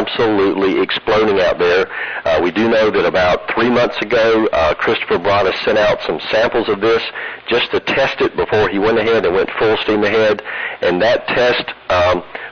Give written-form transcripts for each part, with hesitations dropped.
absolutely exploding out there. We do know that about 3 months ago, Christopher Broad sent out some samples of this just to test it before he went ahead and went full steam ahead, and that test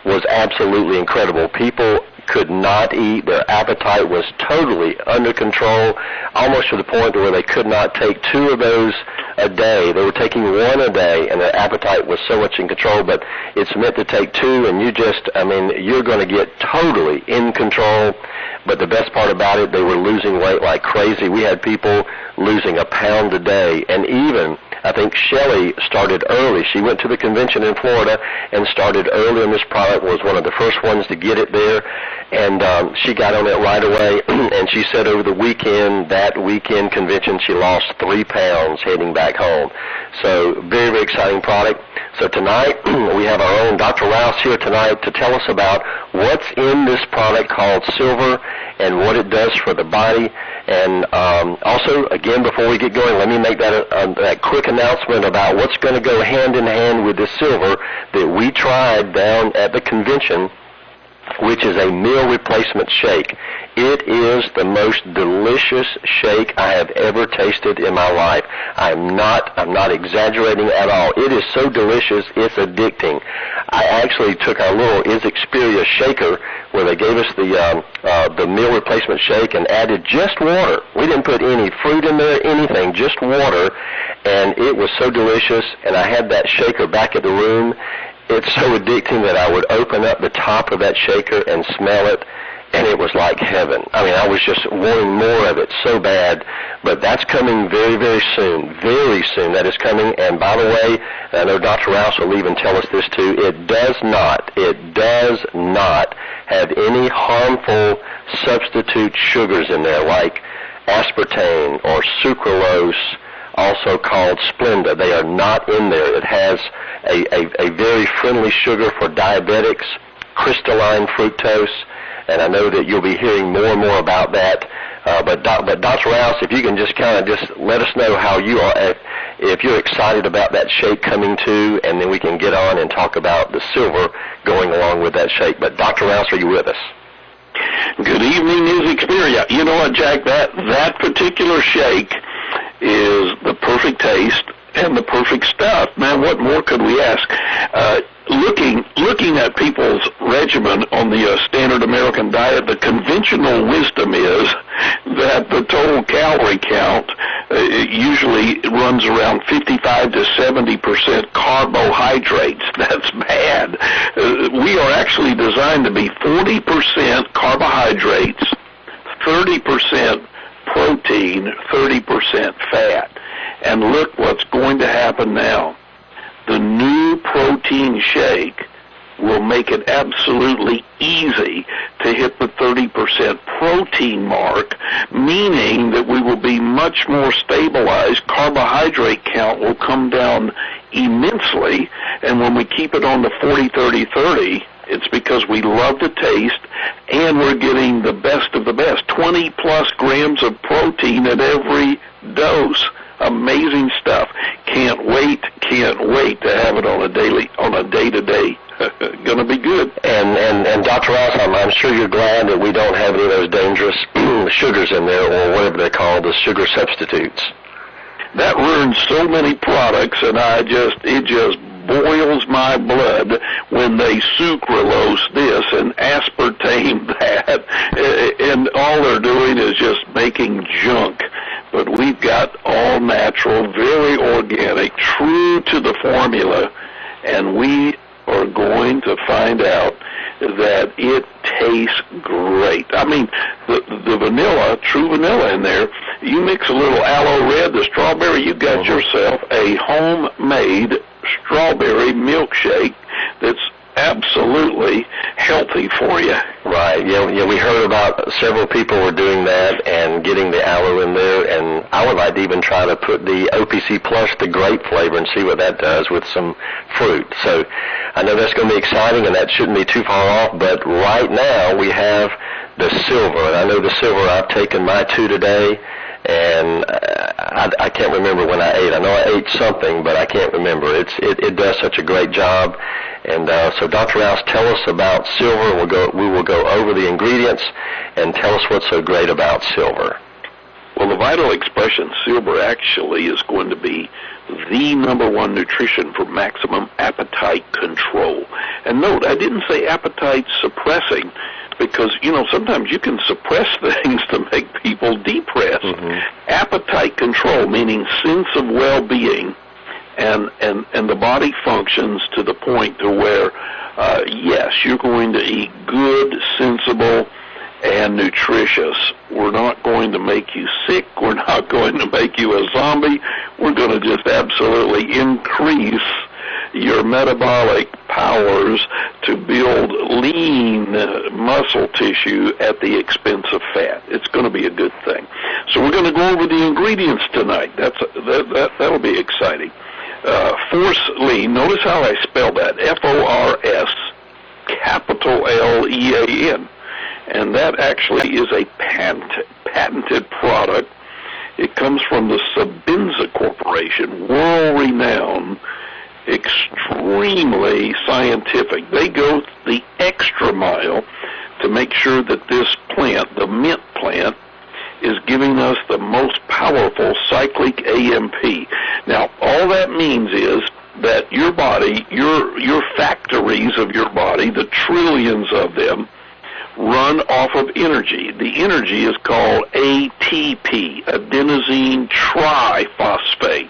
was absolutely incredible. People could not eat. Their appetite was totally under control, almost to the point where they could not take 2 of those a day. They were taking 1 a day, and their appetite was so much in control, but it's meant to take 2, and you're going to get totally in control. But the best part about it, they were losing weight like crazy. We had people losing 1 pound a day, and even I think Shelley started early. She went to the convention in Florida and started early on this product, was one of the first ones to get it there, and she got on it right away, and she said over the weekend, that weekend convention, she lost 3 pounds heading back home. So very, very exciting product. So tonight, we have our own Dr. Rouse here tonight to tell us about what's in this product called Silver and what it does for the body. And also, again, before we get going, let me make that quick announcement about what's going to go hand in hand with this Silver that we tried down at the convention, which is a meal replacement shake. It is the most delicious shake I have ever tasted in my life. I'm not exaggerating at all. It is so delicious, it's addicting. I actually took our little Xperia shaker where they gave us the meal replacement shake and added just water. We didn't put any fruit in there, anything, just water, and it was so delicious. And I had that shaker back at the room. It's so addicting that I would open up the top of that shaker and smell it, and it was like heaven. I mean, I was just wanting more of it so bad, but that's coming very, very soon. Very soon that is coming, and by the way, I know Dr. Rouse will even tell us this too, it does not have any harmful substitute sugars in there like aspartame or sucralose, also called Splenda. They are not in there. It has a very friendly sugar for diabetics, crystalline fructose, and I know that you'll be hearing more and more about that. But Dr. Rouse, if you can just kind of just let us know how you are, if you're excited about that shake coming too, and then we can get on and talk about the Silver going along with that shake. But Dr. Rouse, are you with us? Good evening, Ms. Xperia. You know what, Jack, that particular shake is the perfect taste and the perfect stuff. Man, what more could we ask? Looking at people's regimen on the standard American diet, the conventional wisdom is that the total calorie count usually runs around 55 to 70% carbohydrates. That's bad. We are actually designed to be 40% carbohydrates, 30% protein, 30% fat. And look what's going to happen now. The new protein shake will make it absolutely easy to hit the 30% protein mark, meaning that we will be much more stabilized. Carbohydrate count will come down immensely, and when we keep it on the 40-30-30, it's because we love the taste, and we're getting the best of the best. 20-plus grams of protein at every dose. Amazing stuff. Can't wait to have it on a day-to-day. Gonna be good. And Dr. Rouse, I'm sure you're glad that we don't have any of those dangerous sugars in there, or whatever they're called, the sugar substitutes. That ruins so many products, and it just boils my blood when they sucralose this and aspartame that, and all they're doing is just making junk. But we've got all natural, very organic, true to the formula, and we are going to find out that it tastes great. I mean, the vanilla, true vanilla in there, you mix a little aloe red, the strawberry, you got yourself a homemade strawberry milkshake that's absolutely healthy for you. Right. Yeah, we heard about several people were doing that and getting the aloe in there, and I would like to even try to put the OPC Plus, the grape flavor, and see what that does with some fruit. So I know that's going to be exciting, and that shouldn't be too far off, but right now we have the Silver, and I know the Silver, I've taken my 2 today, and I can't remember when I ate. I know I ate something, but I can't remember. It does such a great job, And so, Dr. Rouse, tell us about silver. We will go over the ingredients and tell us what's so great about silver. Well, the Vital Expression Silver actually is going to be the number one nutrition for maximum appetite control. And note, I didn't say appetite suppressing, because, sometimes you can suppress things to make people depressed. Appetite control, meaning sense of well-being, and the body functions to the point to where, yes, you're going to eat good, sensible, and nutritious. We're not going to make you sick. We're not going to make you a zombie. We're going to just absolutely increase your metabolic powers to build lean muscle tissue at the expense of fat. It's going to be a good thing. So we're going to go over the ingredients tonight. That'll be exciting. Force Lean. Notice how I spell that. F-O-R-S, capital L-E-A-N. And that actually is a patented product. It comes from the Sabinza Corporation, world-renowned, extremely scientific. They go the extra mile to make sure that this plant, the mint plant, is giving us the most powerful cyclic AMP. Now, all that means is that your body, your factories of your body, the trillions of them, run off of energy. The energy is called ATP, adenosine triphosphate.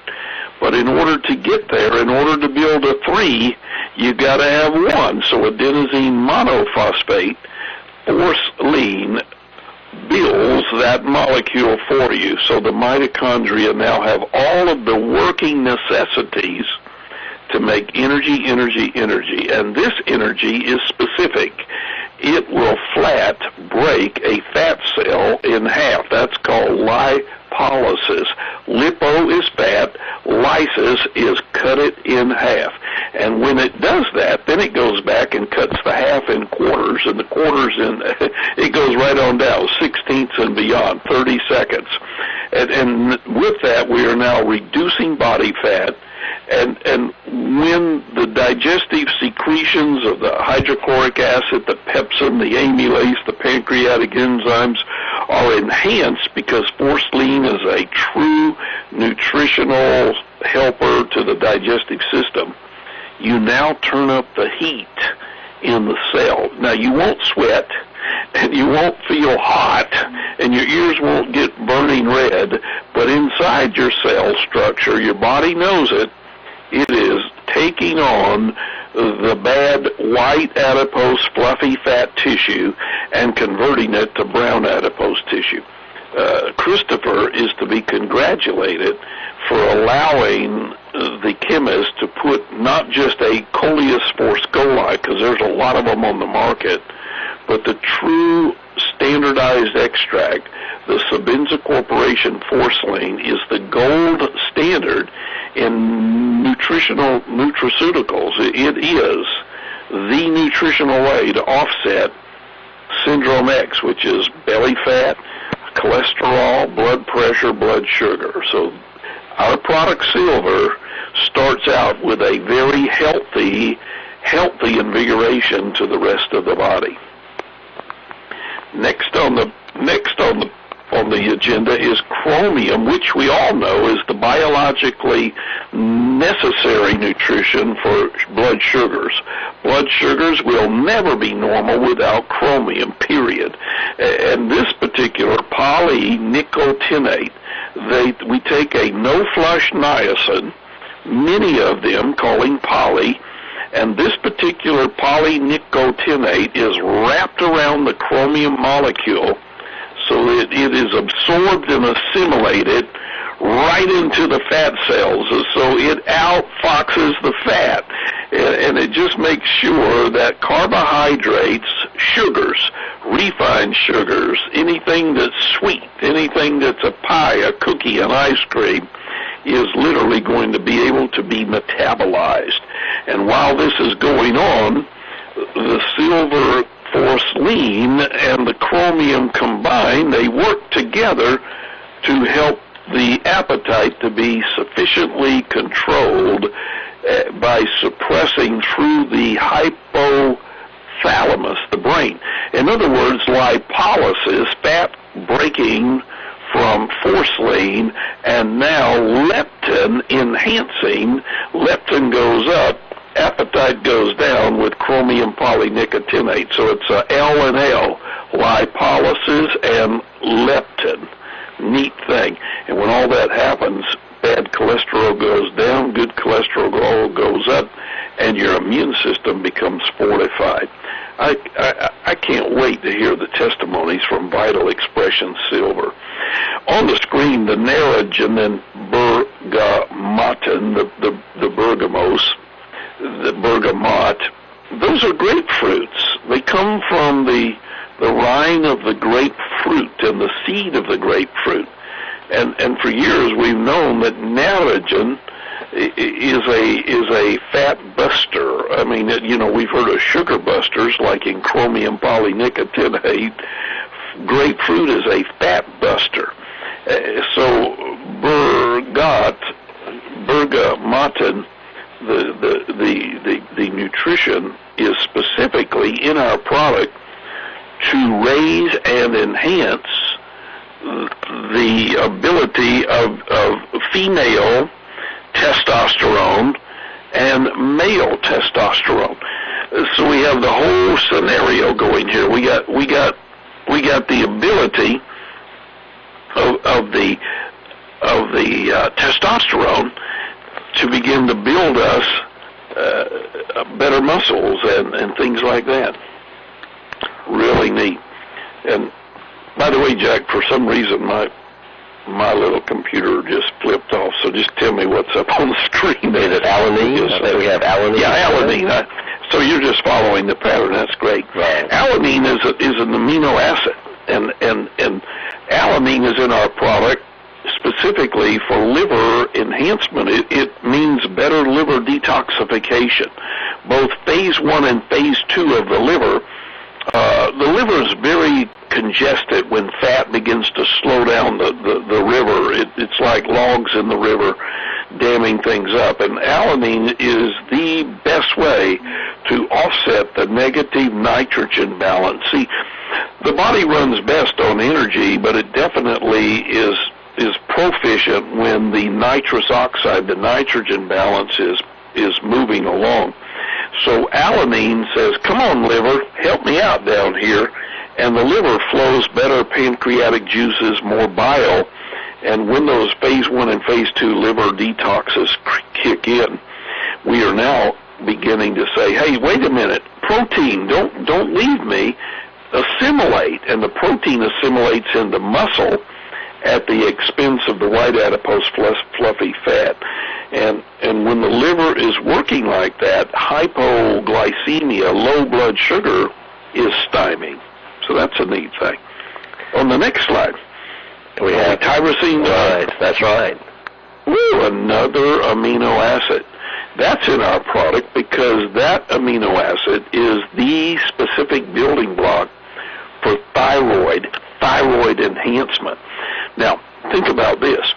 But in order to get there, in order to build a 3, you got to have 1. So adenosine monophosphate, Force Lean, builds that molecule for you. So the mitochondria now have all of the working necessities to make energy. And this energy is specific. It will flat break a fat cell in half. That's called lipolysis. Lipo is fat. Lysis is cut it in half. And when it does that, then it goes back and cuts the half in quarters, and the quarters it goes right on down, 16ths and beyond, 30 seconds. And with that, we are now reducing body fat. And when the digestive secretions of the hydrochloric acid, the pepsin, the amylase, the pancreatic enzymes are enhanced because Force Lean is a true nutritional helper to the digestive system, you now turn up the heat in the cell. Now, you won't sweat, and you won't feel hot, and your ears won't get burning red, but inside your cell structure, your body knows it, it is taking on the bad white adipose fluffy fat tissue and converting it to brown adipose tissue. Christopher is to be congratulated for allowing the chemist to put not just a Coleus Force Coli, because there's a lot of them on the market, but the true standardized extract. The Sabinza Corporation Force Lean is the gold standard in nutraceuticals. It is the nutritional way to offset Syndrome X, which is belly fat, cholesterol, blood pressure, blood sugar. So our product Silver starts out with a very healthy invigoration to the rest of the body. Next on the agenda is chromium, which we all know is the biologically necessary nutrition for blood sugars. Blood sugars will never be normal without chromium, period. And this particular polynicotinate, we take a no-flush niacin, many of them calling poly, and this particular polynicotinate is wrapped around the chromium molecule so that it is absorbed and assimilated right into the fat cells, so it outfoxes the fat, and it just makes sure that carbohydrates, sugars, refined sugars, anything that's sweet, anything that's a pie, a cookie, an ice cream, is literally going to be able to be metabolized. And while this is going on, the Silver Force Lean and the chromium combined, they work together to help the appetite to be sufficiently controlled by suppressing through the hypothalamus, the brain. In other words, lipolysis, fat breaking from forcing, and now leptin enhancing. Leptin goes up, appetite goes down with chromium polynicotinate. So it's L and L, lipolysis and leptin. Neat thing. And when all that happens, bad cholesterol goes down, good cholesterol goes up, and your immune system becomes fortified. I can't wait to hear the testimonies from Vital Expression Silver. On the screen, the N.M.D, bergamotin, the bergamos, the bergamot, those are grapefruits. They come from the rind of the grapefruit and the seed of the grapefruit. And for years we've known that narogen is a fat buster. I mean, we've heard of sugar busters like in chromium polynicotinate. Grapefruit is a fat buster. So bergamotin, the nutrition is specifically in our product to raise and enhance the ability of female testosterone and male testosterone. So we have the whole scenario going here. We got the ability of the testosterone to begin to build us better muscles and things like that. Really neat. And by the way, Jack, for some reason my little computer just flipped off, so just tell me what's up on the screen. Is it alanine? I think we have alanine. Yeah, alanine. So you're just following the pattern. That's great. Right. Alanine is an amino acid, and alanine is in our product specifically for liver enhancement. It means better liver detoxification. Both phase 1 and phase 2 of the liver. The liver is very congested when fat begins to slow down the river. It's like logs in the river damming things up. And alanine is the best way to offset the negative nitrogen balance. See, the body runs best on energy, but it definitely is proficient when the nitrous oxide, the nitrogen balance is moving along. So alanine says, come on, liver, help me out down here. And the liver flows better pancreatic juices, more bile. And when those phase 1 and phase 2 liver detoxes kick in, we are now beginning to say, hey, wait a minute, protein, don't leave me, assimilate. And the protein assimilates into muscle at the expense of the white adipose fluffy fat. And when the liver is working like that, hypoglycemia, low blood sugar, is stymied. So that's a neat thing. On the next slide, we have tyrosine. Right, that's right. Ooh, another amino acid. That's in our product because that amino acid is the specific building block for thyroid enhancement. Now, think about this.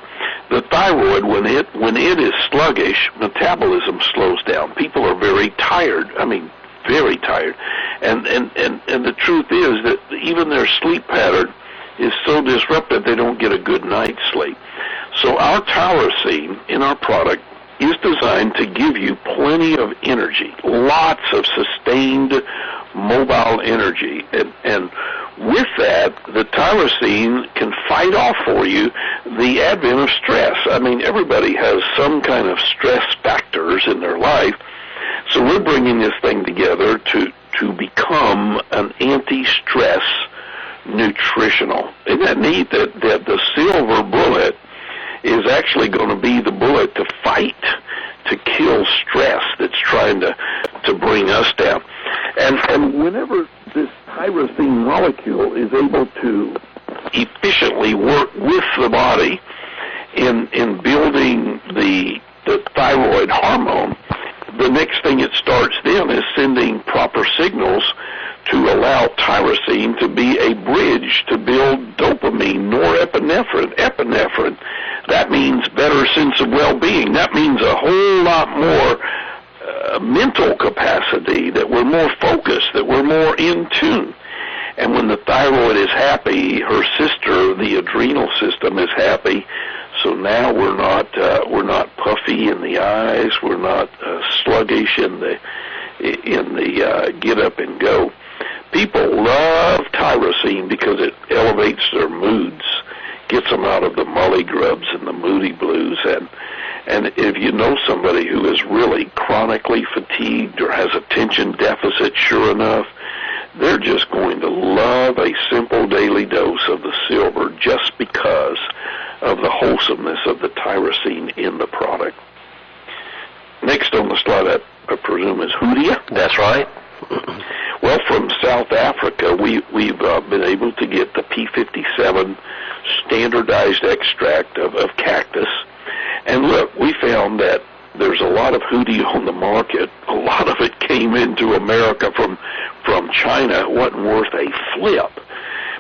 The thyroid, when it is sluggish, metabolism slows down. People are very tired. I mean, very tired. And the truth is that even their sleep pattern is so disrupted they don't get a good night's sleep. So our tyrosine in our product is designed to give you plenty of energy, lots of sustained mobile energy. And with that, the tyrosine can fight off for you the advent of stress. I mean, everybody has some kind of stress factors in their life. So we're bringing this thing together to become an anti-stress nutritional. Isn't that neat that the silver bullet is actually going to be the bullet to fight, to kill stress that's trying to bring us down. And whenever this tyrosine molecule is able to efficiently work with the body in building the thyroid hormone, the next thing it starts then is sending proper signals to allow tyrosine to be a bridge to build dopamine, norepinephrine, epinephrine, That means better sense of well-being. That means a whole lot more mental capacity, that we're more focused, that we're more in tune. And when the thyroid is happy, her sister, the adrenal system, is happy. So now we're not puffy in the eyes. We're not sluggish in the get up and go. People love tyrosine because it elevates their moods, gets them out of the mully grubs and the moody blues. And if you know somebody who is really chronically fatigued or has attention deficit, sure enough, they're just going to love a simple daily dose of the silver just because of the wholesomeness of the tyrosine in the product. Next on the slide, I presume, is Hoodia. That's right. Well, from South Africa, we've been able to get the P57 standardized extract of cactus. And look, we found that there's a lot of Hoodia on the market. A lot of it came into America from China. It wasn't worth a flip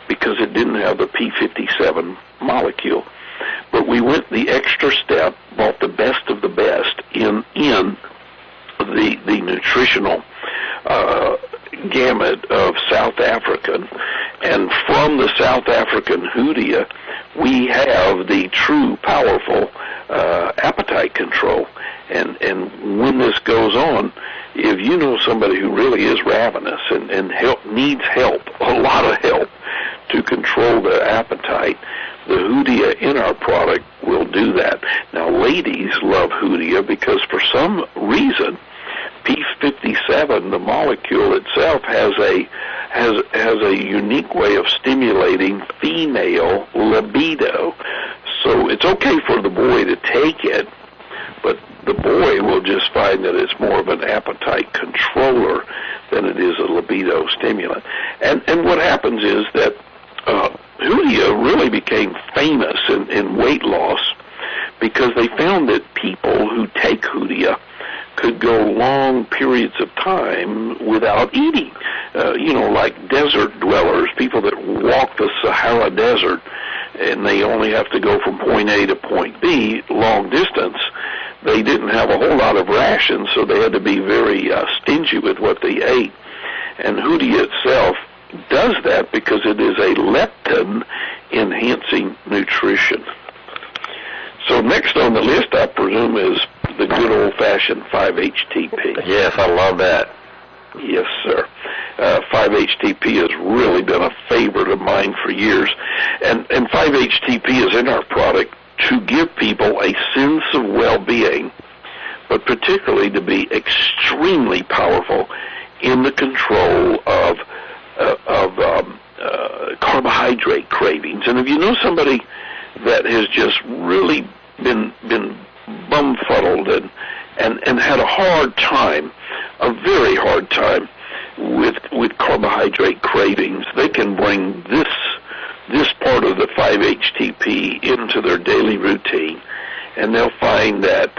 because it didn't have the P57 molecule. But we went the extra step, bought the best of the best in the nutritional gamut of South African. And from the South African Hoodia, we have the true powerful appetite control. And when this goes on, if you know somebody who really is ravenous and needs help, a lot of help, to control their appetite, the Hoodia in our product will do that. Now, ladies love Hoodia because for some reason, P57, the molecule itself, has a unique way of stimulating female libido. So it's okay for the boy to take it, but the boy will just find that it's more of an appetite controller than it is a libido stimulant. And what happens is that Hoodia really became famous in weight loss because they found that people who take Hoodia could go long periods of time without eating. Like desert dwellers, people that walk the Sahara Desert, and they only have to go from point A to point B, long distance. They didn't have a whole lot of rations, so they had to be very stingy with what they ate. And Hoodia itself does that because it is a leptin-enhancing nutrition. So next on the list, I presume, is the good old-fashioned 5-HTP. Yes, I love that. Yes, sir. 5-HTP has really been a favorite of mine for years. And 5-HTP is in our product to give people a sense of well-being, but particularly to be extremely powerful in the control of carbohydrate cravings. And if you know somebody that has just really been bumfuddled and had a hard time, a very hard time with carbohydrate cravings, they can bring this part of the 5-HTP into their daily routine, and they'll find that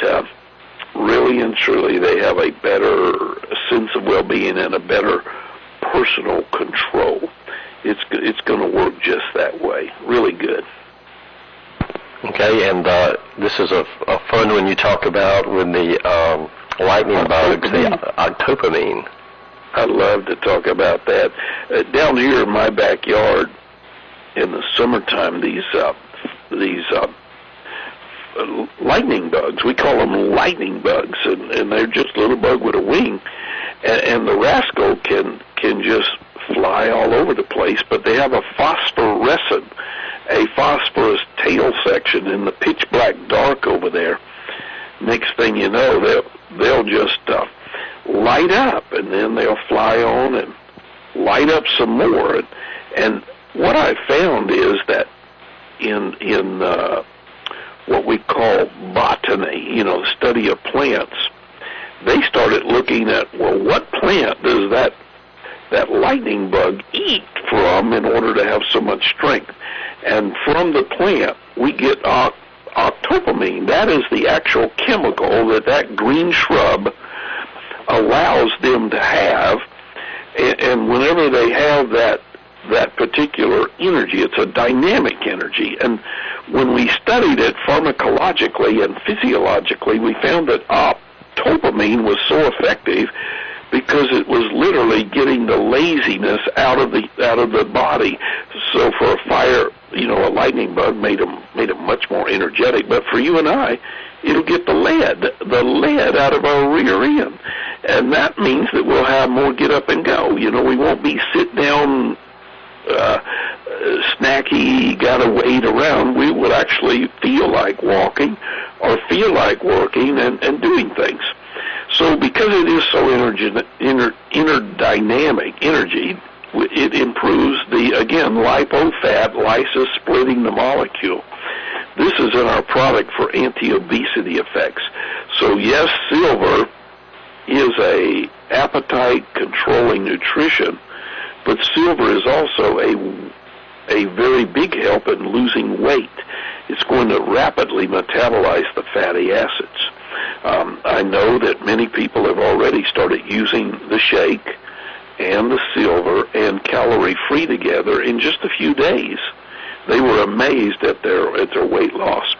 really and truly they have a better sense of well-being and a better personal control. It's going to work just that way. Really good. Okay, and this is a fun one you talk about with the lightning bugs, the octopamine. I love to talk about that. Down here in my backyard, in the summertime, these lightning bugs, we call them lightning bugs, and they're just a little bug with a wing, and the rascal can just fly all over the place, but they have a phosphorus tail section in the pitch black dark over there. Next thing you know, they'll just light up, and then they'll fly on and light up some more. And what I found is that in what we call botany, the study of plants, they started looking at, well, what plant does that lightning bug eat from in order to have so much strength? And from the plant, we get octopamine. That is the actual chemical that green shrub allows them to have. And whenever they have that that particular energy. It's a dynamic energy. And when we studied it pharmacologically and physiologically, we found that dopamine was so effective because it was literally getting the laziness out of the body. So for a fire, a lightning bug made them much more energetic. But for you and I, it'll get the lead out of our rear end. And that means that we'll have more get up and go. We won't be sit down, snacky, gotta wait around. We will actually feel like walking or feel like working and doing things. So because it is so interdynamic energy, it improves lipofat lysis, splitting the molecule. This is in our product for anti-obesity effects. So yes, silver is a appetite-controlling nutrition, but silver is also a very big help in losing weight. It's going to rapidly metabolize the fatty acids. I know that many people have already started using the shake and the silver and calorie-free together in just a few days. They were amazed at their weight loss.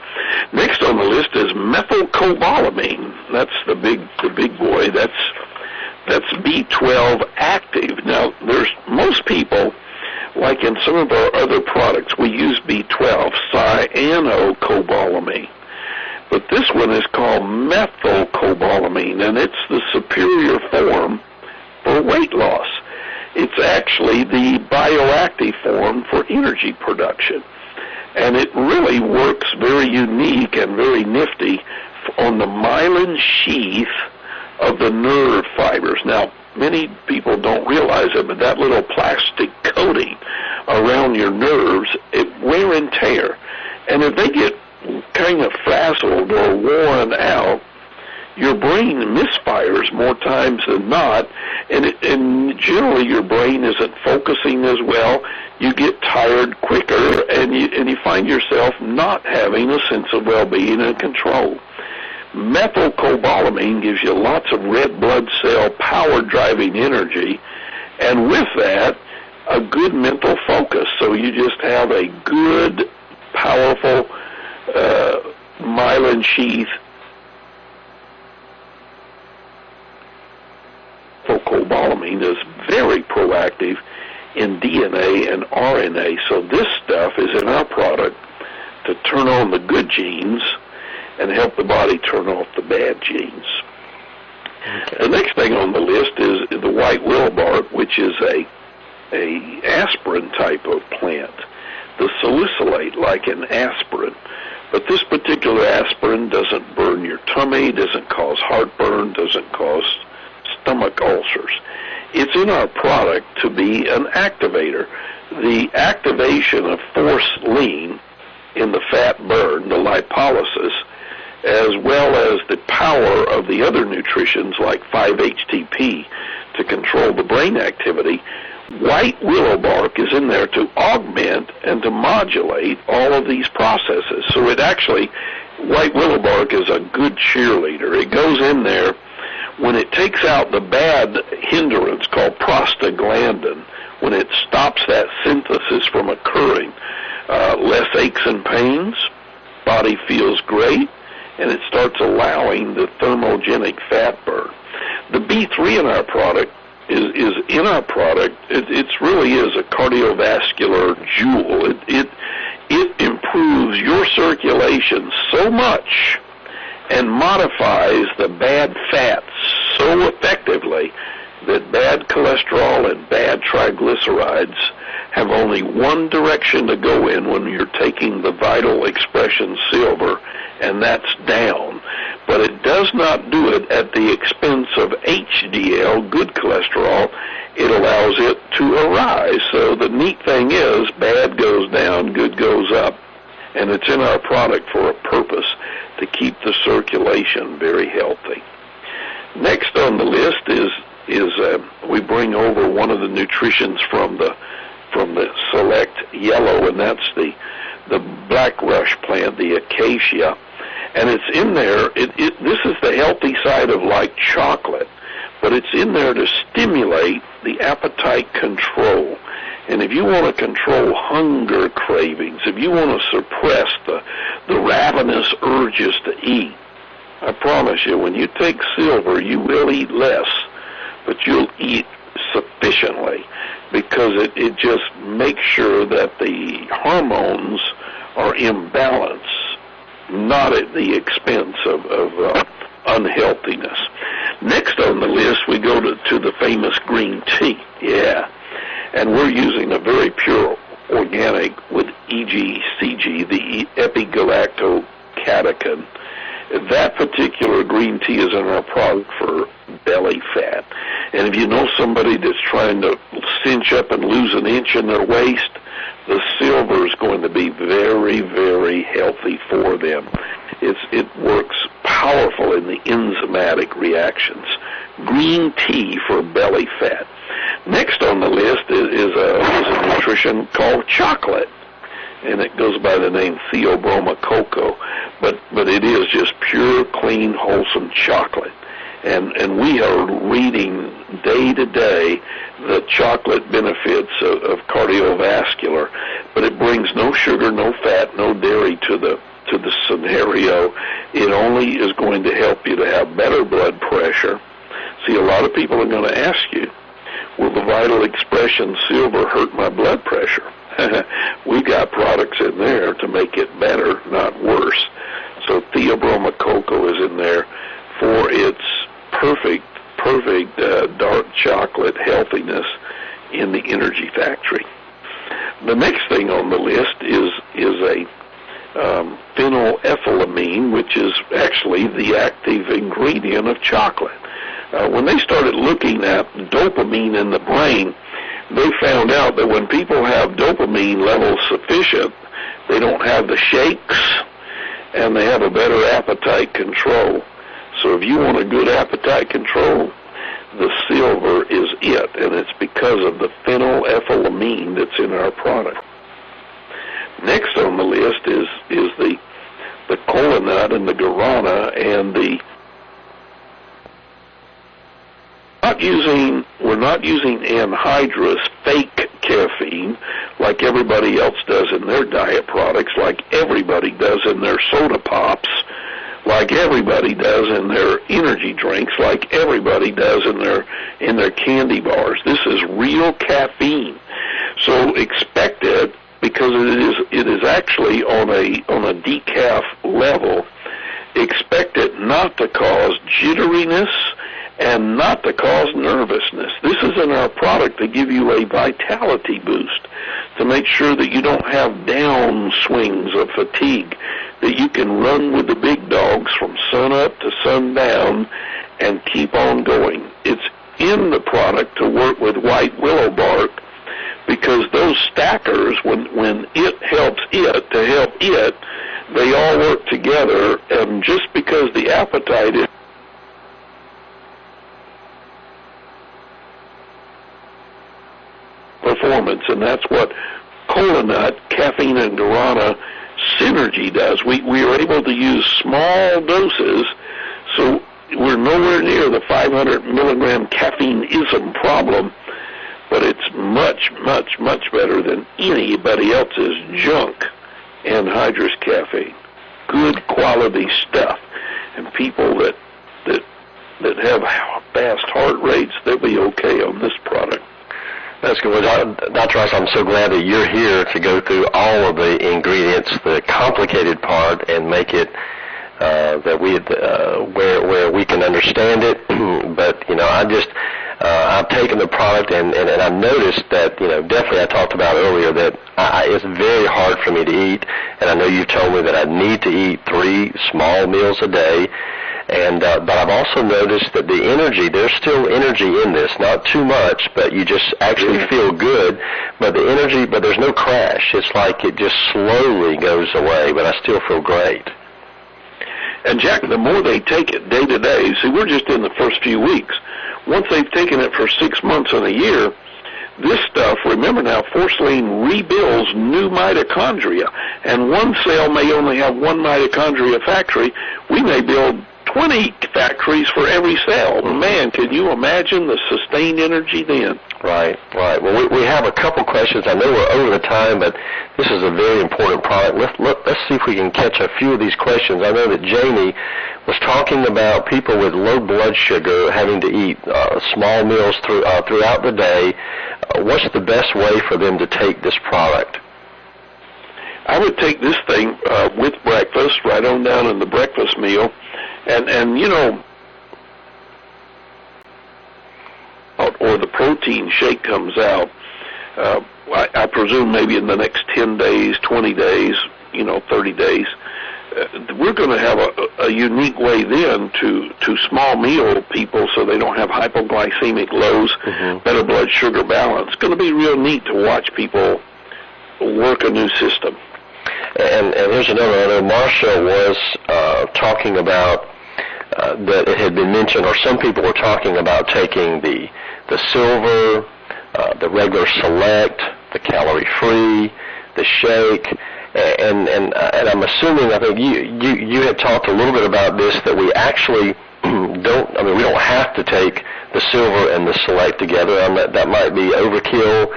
Next on the list is methylcobalamin. That's the big boy. That's B12 active. Now, there's most people, like in some of our other products, we use B12, cyanocobalamin. But this one is called methylcobalamin, and it's the superior form for weight loss. It's actually the bioactive form for energy production. And it really works very unique and very nifty on the myelin sheath of the nerve fibers. Now, many people don't realize it, but that little plastic coating around your nerves, it wear and tear. And if they get kind of frazzled or worn out, your brain misfires more times than not, and generally your brain isn't focusing as well. You get tired quicker, and you find yourself not having a sense of well-being and control. Methylcobalamin gives you lots of red blood cell power-driving energy, and with that, a good mental focus. So you just have a good, powerful myelin sheath. Methylcobalamin is very proactive in DNA and RNA, so this stuff is in our product to turn on the good genes and help the body turn off the bad genes. Okay. The next thing on the list is the white willow-bark, which is a aspirin type of plant. The salicylate like an aspirin. But this particular aspirin doesn't burn your tummy, doesn't cause heartburn, doesn't cause stomach ulcers. It's in our product to be an activator. The activation of forced lean in the fat burn, the lipolysis, as well as the power of the other nutritions like 5-HTP to control the brain activity, white willow bark is in there to augment and to modulate all of these processes. So white willow bark is a good cheerleader. It goes in there when it takes out the bad hindrance called prostaglandin, when it stops that synthesis from occurring. Less aches and pains, body feels great, and it starts allowing the thermogenic fat burn. The B3 in our product is in our product. It really is a cardiovascular jewel. It improves your circulation so much and modifies the bad fats so effectively that bad cholesterol and bad triglycerides have only one direction to go in when you're taking the vital expression silver, and that's down. But it does not do it at the expense of HDL, good cholesterol. It allows it to arise. So the neat thing is, bad goes down, good goes up. And it's in our product for a purpose, to keep the circulation very healthy. Next on the list is we bring over one of the nutritions from the select yellow, and that's the black rush plant, the acacia. And it's in there, this is the healthy side of like chocolate, but it's in there to stimulate the appetite control. And if you want to control hunger cravings, if you want to suppress the ravenous urges to eat, I promise you, when you take silver, you will eat less, but you'll eat sufficiently, because it just makes sure that the hormones are in balance, not at the expense of unhealthiness. Next on the list, we go to the famous green tea. Yeah. And we're using a very pure organic with EGCG, the epigalactocatechin. That particular green tea is in our product for belly fat. And if you know somebody that's trying to cinch up and lose an inch in their waist, the silver is going to be very, very healthy for them. It works powerful in the enzymatic reactions. Green tea for belly fat. Next on the list is a nutrition called chocolate, and it goes by the name Theobroma cocoa, but it is just pure, clean, wholesome chocolate. And we are reading day to day the chocolate benefits of cardiovascular, but it brings no sugar, no fat, no dairy to the scenario. It only is going to help you to have better blood pressure. See, a lot of people are going to ask you, will the Vital Expression Silver hurt my blood pressure? We've got products in there to make it better, not worse. So Theobroma cocoa is in there for its perfect dark chocolate healthiness in the energy factory. The next thing on the list is a phenylethylamine, which is actually the active ingredient of chocolate. When they started looking at dopamine in the brain, they found out that when people have dopamine levels sufficient, they don't have the shakes, and they have a better appetite control. So if you want a good appetite control, the silver is it, and it's because of the phenylethylamine that's in our product. Next on the list is the kola nut and the guarana, and we're not using anhydrous fake caffeine like everybody else does in their diet products, like everybody does in their soda pops, like everybody does in their energy drinks, like everybody does in their candy bars. This is real caffeine. So expect it, because it is actually on a decaf level. Expect it not to cause jitteriness and not to cause nervousness. This is in our product to give you a vitality boost, to make sure that you don't have down swings of fatigue, that you can run with the big dogs from sun up to sundown and keep on going. It's in the product to work with white willow bark, because those stackers, when it helps it to help it, they all work together, and just because the appetite is performance, and that's what kola nut, caffeine, and guarana synergy does. We are able to use small doses, so we're nowhere near the 500 milligram caffeine-ism problem, but it's much, much, much better than anybody else's junk anhydrous caffeine. Good quality stuff. And people that have fast heart rates, they'll be okay on this product. That's good. Well, Dr. Rouse, I'm so glad that you're here to go through all of the ingredients, the complicated part, and make it that where we can understand it. But I've taken the product and I've noticed that definitely I talked about earlier that it's very hard for me to eat, and I know you've told me that I need to eat 3 small meals a day. And but I've also noticed that the energy, there's still energy in this, not too much, but you just actually feel good. But the energy, but there's no crash. It's like it just slowly goes away, but I still feel great. And Jack, the more they take it day to day, see, we're just in the first few weeks. Once they've taken it for 6 months and a year, this stuff, remember now, forcilline rebuilds new mitochondria, and one cell may only have 1 mitochondria factory. We may build 20 factories for every cell. Man, can you imagine the sustained energy then? Right. Well, we have a couple questions. I know we're over the time, but this is a very important product. Let's see if we can catch a few of these questions. I know that Jamie was talking about people with low blood sugar having to eat small meals throughout the day. What's the best way for them to take this product? I would take this thing with breakfast, right on down in the breakfast meal, and you know, or the protein shake comes out. I presume maybe in the next 10 days, 20 days, 30 days, we're going to have a unique way then to small meal people so they don't have hypoglycemic lows, better blood sugar balance. It's going to be real neat to watch people work a new system. And here's another one. I know Marcia was talking about that it had been mentioned, or some people were talking about taking the silver, the regular select, the calorie-free, the shake, and I'm assuming, I think you had talked a little bit about this, that we actually we don't have to take the silver and the select together. That might be overkill.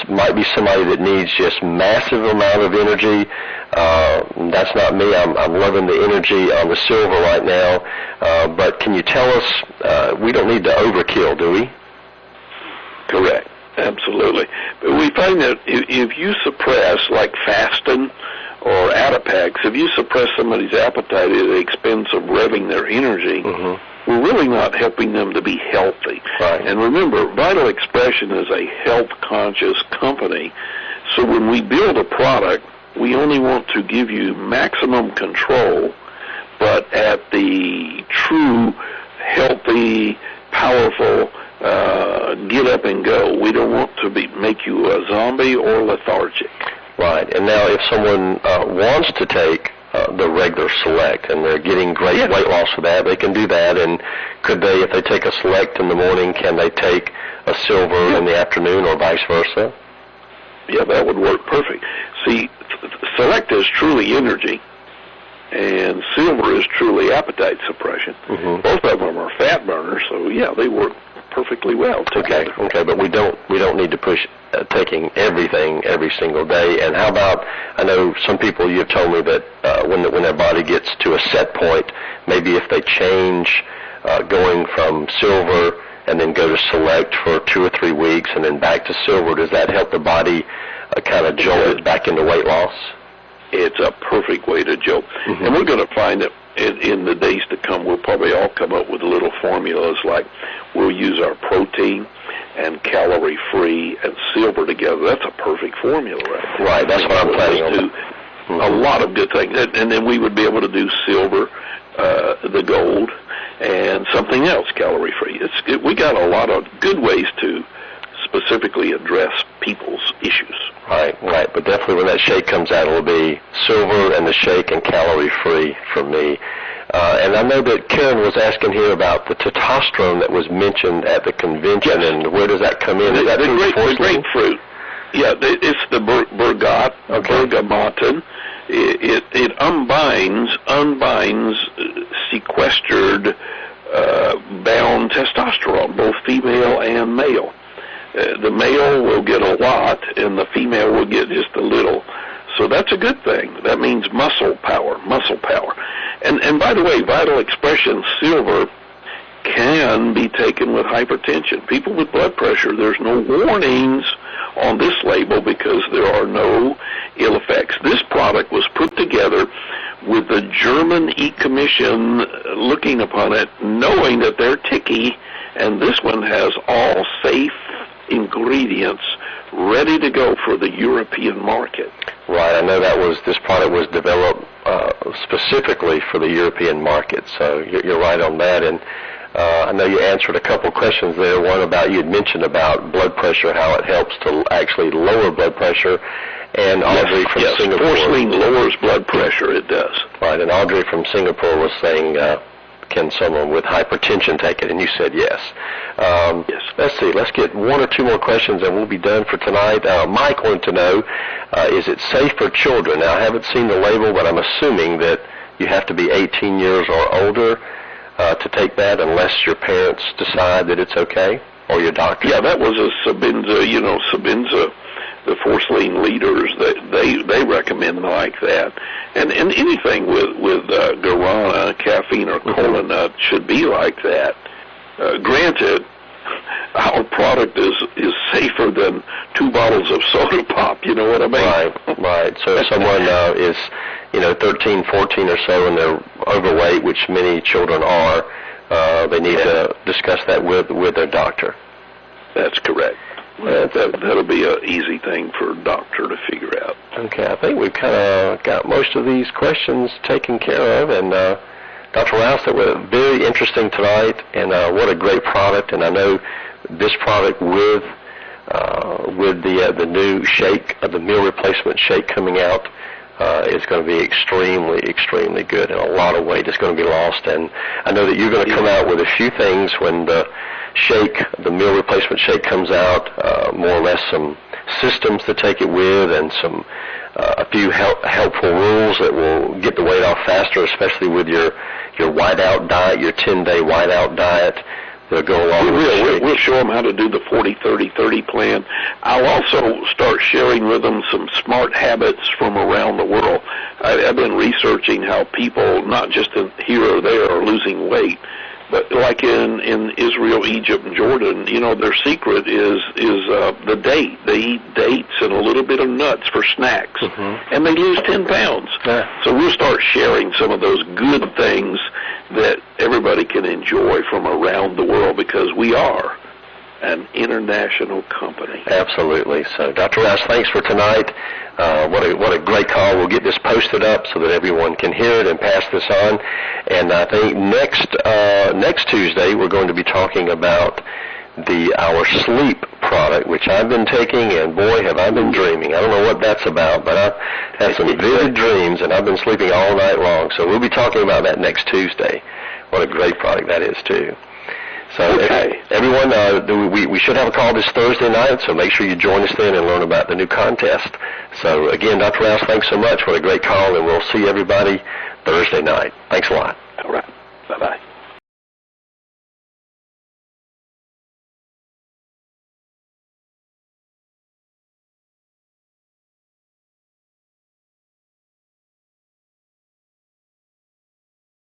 Might be somebody that needs just massive amount of energy. That's not me. I'm loving the energy on the silver right now. But can you tell us, we don't need to overkill, do we? Correct. Absolutely. But we find that if you suppress, like fasting or Adipex, if you suppress somebody's appetite at the expense of revving their energy, we're really not helping them to be healthy. Right. And remember, Vital Expression is a health-conscious company, so when we build a product, we only want to give you maximum control, but at the true, healthy, powerful, get up and go. We don't want to make you a zombie or lethargic. Right. And now if someone wants to take the regular select and they're getting great weight loss for that, they can do that. And could they, if they take a select in the morning, can they take a silver in the afternoon or vice versa? Yeah, that would work perfect. See, select is truly energy, and silver is truly appetite suppression. Both of them are fat burners, so yeah, they work perfectly well together. Okay, but we don't need to push taking everything every single day. And how about, I know some people, you've told me that when their body gets to a set point, maybe if they change going from silver and then go to select for 2 or 3 weeks and then back to silver, does that help the body kind of jolt it back into weight loss? It's a perfect way to jolt. And we're going to find that in the days to come, we'll probably all come up with little formulas like we'll use our protein and calorie-free and silver together. That's a perfect formula, right? Right, that's what I'm planning on. A lot of good things. And then we would be able to do silver, the gold, and something else calorie-free. We got a lot of good ways to specifically address people's issues. Right. But definitely when that shake comes out, it'll be silver and the shake and calorie-free for me. And I know that Karen was asking here about the testosterone that was mentioned at the convention, and where does that come in? Is that the grapefruit. Yeah, it's the bergamotin. It unbinds sequestered, bound testosterone, both female and male. The male will get a lot, and the female will get just a little. So that's a good thing. That means muscle power. And by the way, Vital Expression Silver can be taken with hypertension. People with blood pressure, there's no warnings on this label because there are no ill effects. This product was put together with the German E-Commission looking upon it, knowing that they're ticky, and this one has all safe ingredients ready to go for the European market. Right, I know this product was developed specifically for the European market, so you're right on that. And I know you answered a couple questions there. One about, you had mentioned about blood pressure, how it helps to actually lower blood pressure. And Audrey from Singapore. Porcelain lowers blood pressure, it does. Right, and Audrey from Singapore was saying, can someone with hypertension take it? And you said yes. Yes. Let's see. Let's get 1 or 2 more questions, and we'll be done for tonight. Mike wanted to know, is it safe for children? Now, I haven't seen the label, but I'm assuming that you have to be 18 years or older. to take that unless your parents decide that it's okay, or your doctor? Yeah, that was a Sabinza, Sabinza, the force-lean leaders, they recommend like that. And anything with guarana, caffeine, or cola nut should be like that. Granted, our product is safer than 2 bottles of soda pop, you know what I mean? Right. So if someone is, 13, 14 or so, and they're overweight, which many children are, they need to discuss that with their doctor. That's correct. That'll be an easy thing for a doctor to figure out. Okay, I think we've kind of got most of these questions taken care of, and Dr. Rouse, that was very interesting tonight, and what a great product. And I know this product with the new shake, the meal replacement shake coming out, is going to be extremely, extremely good, and a lot of weight is going to be lost. And I know that you're going to come out with a few things when the meal replacement shake comes out, more or less some systems to take it with, and some a few helpful rules that will get the weight off faster, especially with your whiteout diet, your 10-day whiteout diet. They'll go along with it. We'll show them how to do the 40-30-30 plan. I'll also start sharing with them some smart habits from around the world. I've been researching how people, not just here or there, are losing weight, but like in Israel, Egypt, and Jordan, their secret is the date. They eat dates and a little bit of nuts for snacks, and they lose 10 pounds. Yeah. So we'll start sharing some of those good things that everybody can enjoy from around the world, because we are an international company. Absolutely. So, Dr. Rouse, thanks for tonight. What a great call. We'll get this posted up so that everyone can hear it and pass this on. And I think next Tuesday we're going to be talking about our sleep product, which I've been taking, and boy, have I been dreaming. I don't know what that's about, but I've had some vivid dreams, and I've been sleeping all night long. So we'll be talking about that next Tuesday. What a great product that is, too. So everyone, we should have a call this Thursday night, so make sure you join us then and learn about the new contest. So again, Dr. Rouse, thanks so much. What a great call, and we'll see everybody Thursday night. Thanks a lot.